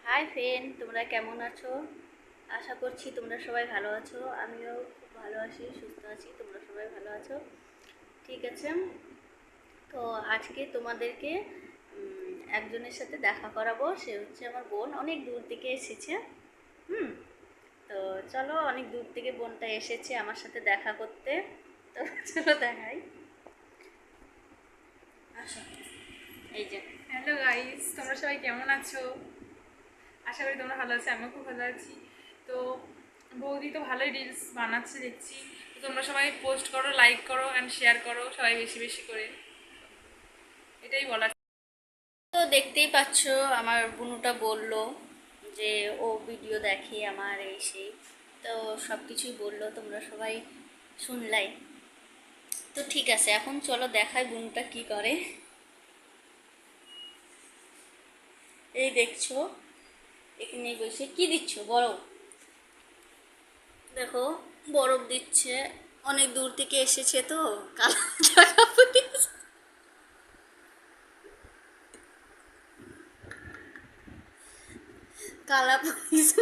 Hi friend, তোমরা কেমন আছো? আশা করছি তোমরা সবাই ভালো আছো। আমিও খুব ভালো আছি, সুস্থ আছি। তোমরা সবাই ভালো আছো? ঠিক আছে। তো আজকে তোমাদেরকে একজনের সাথে দেখা করাবো। সে হচ্ছে আমার বোন, অনেক দূর থেকে এসেছে। হুম। তো চলো, অনেক দূর থেকে বোনটা এসেছে আমার সাথে দেখা করতে। তো চলো দেখাই। আসো, এই যে। হ্যালো গাইস, তোমরা সবাই কেমন আছো? আশা করি তোমরা ভালো আছো, আমিও খুব ভালো আছি। তো বৌদি তো ভালোই রিলস বানাচ্ছে দেখছি। তো তোমরা সবাই পোস্ট করো, লাইক করো অ্যান্ড শেয়ার করো সবাই বেশি বেশি করে, এটাই বলার। তো দেখতেই পাচ্ছ, আমার বুনুটা বলল যে ও ভিডিও দেখে আমার, এই সেই। তো সব কিছুই বললো, তোমরা সবাই শুনলাই। তো ঠিক আছে, এখন চলো দেখাই বুনুটা কি করে। এই দেখছো, এখানে বসে কি দিচ্ছ? বরফ। দেখো, বরফ দিচ্ছে। অনেক দূর থেকে এসেছে তো, কালা জামা পরে কালা পরিয়েছে।